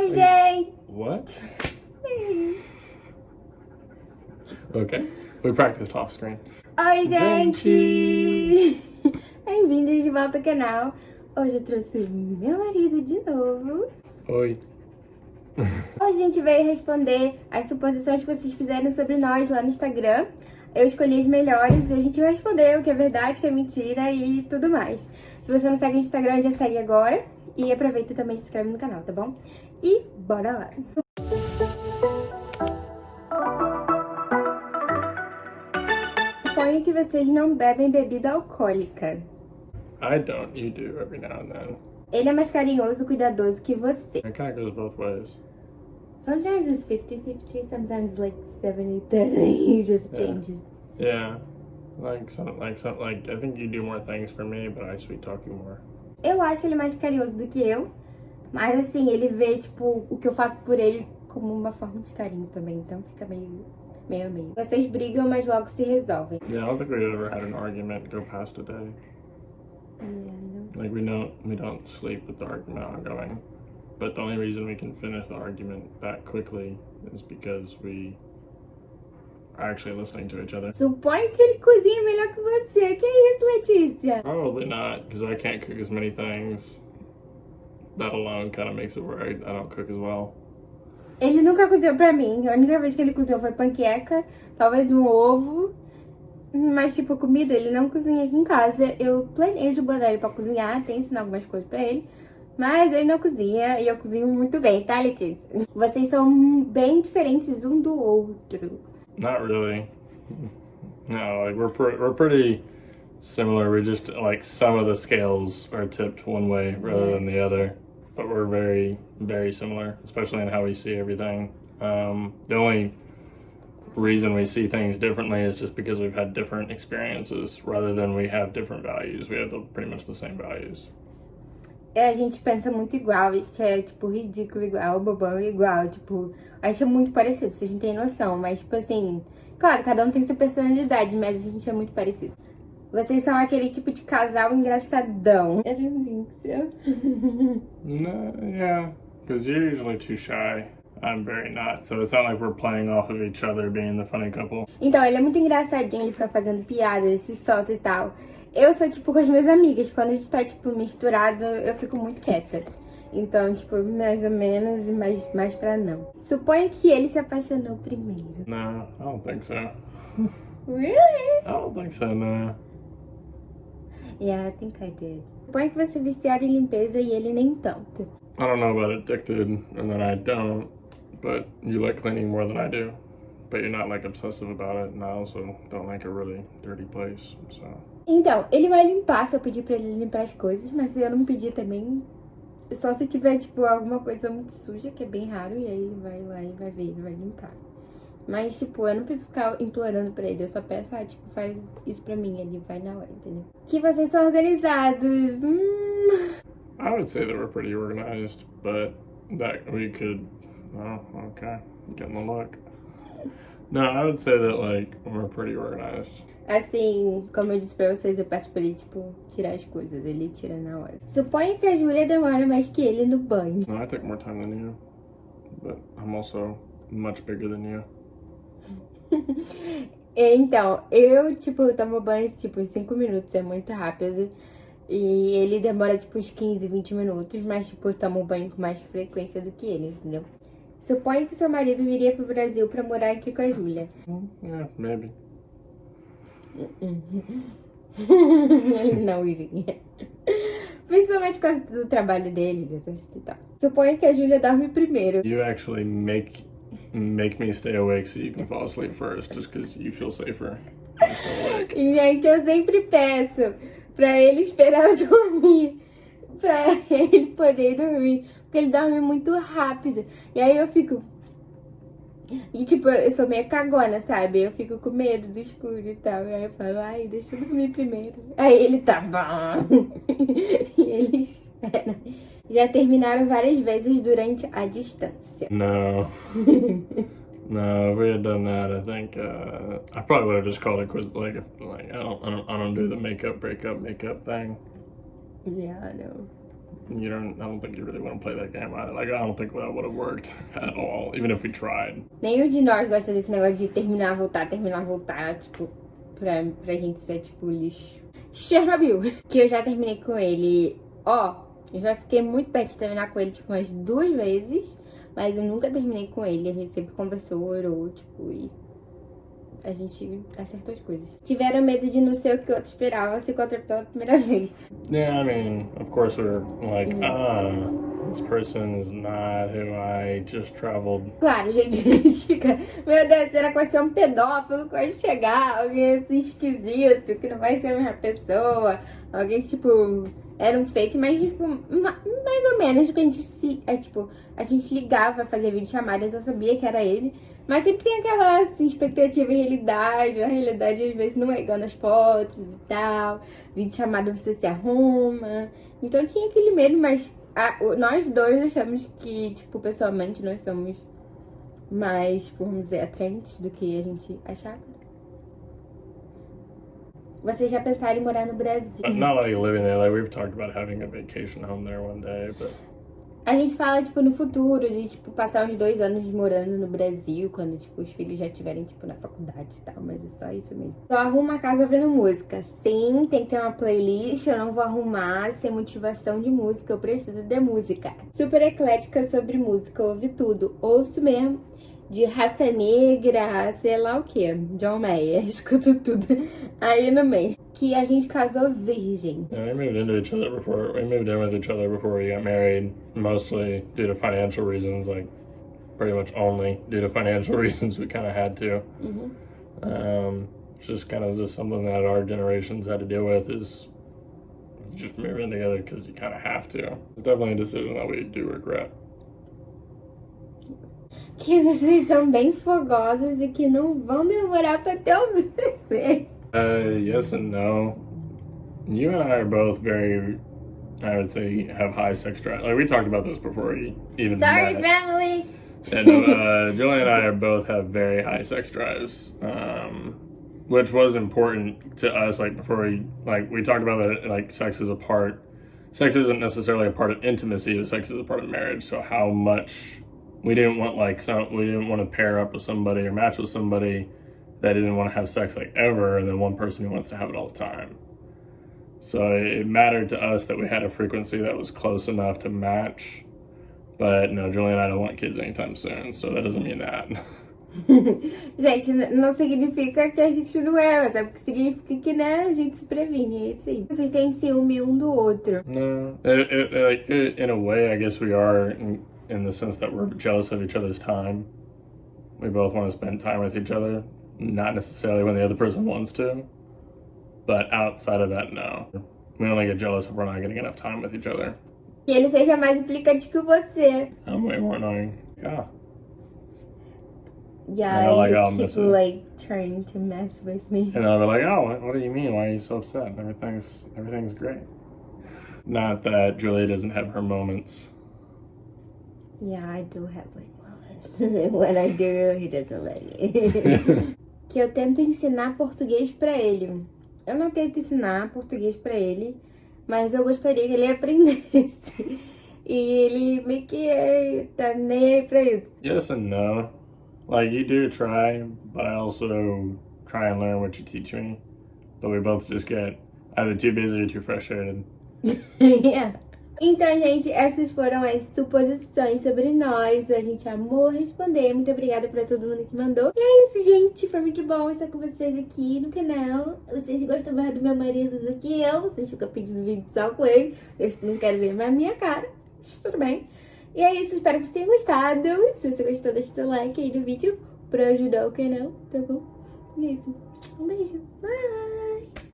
Oi, gente! What? Okay, we practiced off screen. Oi, gente! Bem-vindos de volta ao canal. Hoje eu trouxe meu marido de novo. Oi. Hoje a gente veio responder as suposições que vocês fizeram sobre nós lá no Instagram. Eu escolhi as melhores e a gente vai responder o que é verdade, o que é mentira e tudo mais. Se você não segue no Instagram, já segue agora. E aproveita e também se inscreve no canal, tá bom? E bora lá! Suponho que vocês não bebem bebida alcoólica. I don't, you do every now and then. Ele é mais carinhoso e cuidadoso que você. It kind of goes both ways. Sometimes it's 50-50, sometimes like 70-30, it just changes. Yeah. Like, I think you do more things for me, but I sweet talk you more. Eu acho ele mais carinhoso do que eu, mas assim, ele vê, tipo, o que eu faço por ele como uma forma de carinho também, então fica meio. Vocês brigam, mas logo se resolvem. Yeah, I don't think we ever had an argument go past a day. Yeah, no. Like, we don't sleep with the argument ongoing. But the only reason we can finish the argument that quickly is because we are actually listening to each other. Suponho que ele cozinha melhor que você. Que isso, Letícia? Probably not, because I can't cook as many things. That alone kind of makes it where I don't cook as well. Ele nunca cozinhou pra mim. A única vez que ele cozinhou foi panqueca, talvez um ovo. Mas, tipo, comida ele não cozinha aqui em casa. Eu planejo botar ele pra cozinhar, até ensinar algumas coisas pra ele. Mas ele não cozinha e eu cozinho muito bem, tá, Letícia? Vocês são bem diferentes um do outro. Not really. No, like we're pretty similar. We're just like some of the scales are tipped one way rather than the other. But we're very, very similar, especially in how we see everything. The only reason we see things differently is just because we've had different experiences rather than we have different values. We have pretty much the same values. A gente pensa muito igual, isso é, tipo, ridículo igual, bobão igual, tipo, acha muito parecido, vocês não têm noção, mas, tipo assim, claro, cada um tem sua personalidade, mas a gente é muito parecido. Vocês são aquele tipo de casal engraçadão. I don't think so. No, yeah, because you're usually too shy. I'm very not, so it's not like we're playing off of each other being the funny couple. Então, ele é muito engraçadinho, ele fica fazendo piadas, ele se solta e tal. Eu sou, tipo, com as minhas amigas, quando a gente tá, tipo, misturado, eu fico muito quieta. Então, tipo, mais ou menos, e mais pra não. Suponho que ele se apaixonou primeiro. No, I don't think so. Really? I don't think so, no. Yeah, I think I did. Suponho que você é viciado em limpeza e ele nem tanto. I don't know about addicted, and then I don't, but you like cleaning more than I do. But you're not, like, obsessive about it, and I also don't like a really dirty place, so... Então, ele vai limpar se eu pedir pra ele limpar as coisas, mas se eu não pedir também, só se tiver, tipo, alguma coisa muito suja, que é bem raro, e aí ele vai lá e vai ver, ele vai limpar. Mas, tipo, eu não preciso ficar implorando pra ele, eu só peço, tipo, faz isso pra mim, ele vai na hora, entendeu? Que vocês são organizados. I would say that we're pretty organized, but that we could... Oh, okay, getting the look. No, I would say that, like, we're pretty organized. Assim, como eu disse pra vocês, eu peço pra ele, tipo, tirar as coisas. Ele tira na hora. Suponho que a Júlia demora mais que ele no banho. No, I take more time than you, but I'm also much bigger than you. Então, eu, tipo, tomo banho, tipo, em 5 minutos. É muito rápido. E ele demora, tipo, uns 15, 20 minutos. Mas, tipo, eu tomo banho com mais frequência do que ele, entendeu? Suponho que seu marido viria pro Brasil pra morar aqui com a Júlia. Yeah, maybe. Ele não iria. Principalmente por causa do trabalho dele, do exército e tal. Suponho que a Júlia dorme primeiro. You actually make me stay awake so you can fall asleep first, just because you feel safer. I'm still awake. Gente, eu sempre peço pra ele esperar eu dormir, pra ele poder dormir, porque ele dorme muito rápido. E aí eu fico... E, tipo, eu sou meio cagona, sabe? Eu fico com medo do escuro e tal. E aí eu falo, ai, deixa eu dormir primeiro. Aí ele tá bom. E ele espera. Já terminaram várias vezes durante a distância. No. No, if we had done that, I think I probably would have just called it quits. Like, if I don't do the makeup breakup thing. Yeah, I know. I don't think you really want to play that game. I don't think that would have worked at all, even if we tried. Nenhum de nós gosta desse negócio de terminar, voltar, tipo, pra gente ser, tipo, lixo. Chernobyl, que eu já terminei com ele, eu já fiquei muito perto de terminar com ele, tipo, umas 2 vezes, mas eu nunca terminei com ele, a gente sempre conversou, orou, tipo, e a gente acertou as coisas. Tiveram medo de não ser o que o outro esperava, se encontrar pela primeira vez. Yeah, I mean, of course we were like, this person is not who I just traveled. Claro, gente, a gente fica, meu Deus, será que vai ser um pedófilo que vai chegar? Alguém assim esquisito, que não vai ser a mesma pessoa? Alguém que, tipo, era um fake, mas, tipo, mais ou menos, tipo, a gente ligava, fazia videochamada, então eu sabia que era ele. Mas sempre tem aquela, assim, expectativa e realidade. A realidade, às vezes, não é igual nas fotos e tal. Videochamada você se arruma. Então tinha aquele medo, mas nós dois achamos que, tipo, pessoalmente, nós somos mais, vamos dizer, atraentes do que a gente achava. Vocês já pensaram em morar no Brasil? Not like living there. Like, we've talked about having a vacation home there one day, but... A gente fala, tipo, no futuro, de, tipo, passar uns 2 anos morando no Brasil, quando, tipo, os filhos já estiverem, tipo, na faculdade e tal, mas é só isso mesmo. Só arrumo uma casa ouvindo música. Sim, tem que ter uma playlist, eu não vou arrumar sem motivação de música, eu preciso de música. Super eclética sobre música, ouvi tudo, ouço mesmo, de raça negra, sei lá o que, John Mayer, escuto tudo aí no meio. Que a gente casou virgem. Yeah, we moved in with each other before we got married, mostly due to financial reasons, like pretty much only due to financial reasons we kind of had to. It's just kind of just something that our generations had to deal with, is just moving together because you kind of have to. It's definitely a decision that we do regret. Que vocês são bem fogosos e que não vão demorar pra ter um bebê. Yes and no. You and I are both very, I would say, have high sex drive. Like, we talked about this before we even Sorry, met. family! Yeah, no, Julie and I both have very high sex drives, which was important to us. Like, before we talked about that, like, sex isn't necessarily a part of intimacy, but sex is a part of marriage. So how much we didn't want to pair up with somebody or match with somebody that didn't want to have sex like ever, and then one person who wants to have it all the time. So it mattered to us that we had a frequency that was close enough to match. But no, Julie and I don't want kids anytime soon, so that doesn't mean that. Gente, não significa que a gente não é, mas é porque significa que, né, a gente se previne, é isso aí. Vocês têm ciúme um do outro. No, in a way, I guess we are, in the sense that we're jealous of each other's time. We both want to spend time with each other. Not necessarily when the other person wants to, but outside of that, no. We only get jealous if we're not getting enough time with each other. Que ele seja mais implicante que você. I'm way more annoying. Yeah. Yeah, you keep like trying to mess with me. And I'll be like, oh, what do you mean? Why are you so upset? Everything's great. Not that Julia doesn't have her moments. Yeah, I do have my moments. When I do, he doesn't let me. Que eu tento ensinar português pra ele. Eu não tento ensinar português pra ele, mas eu gostaria que ele aprendesse. E ele meio que tá nem aí pra isso. Yes and no. Like, you do try, but I also try and learn what you teach me. But we both just get either too busy or too frustrated. Yeah. Então, gente, essas foram as suposições sobre nós. A gente amou responder. Muito obrigada pra todo mundo que mandou. E é isso, gente. Foi muito bom estar com vocês aqui no canal. Vocês gostam mais do meu marido do que eu. Vocês ficam pedindo vídeo só com ele. Eu não quero ver mais a minha cara. Mas tudo bem. E é isso. Espero que vocês tenham gostado. Se você gostou, deixa seu like aí no vídeo pra ajudar o canal, tá bom? E é isso. Um beijo. Bye!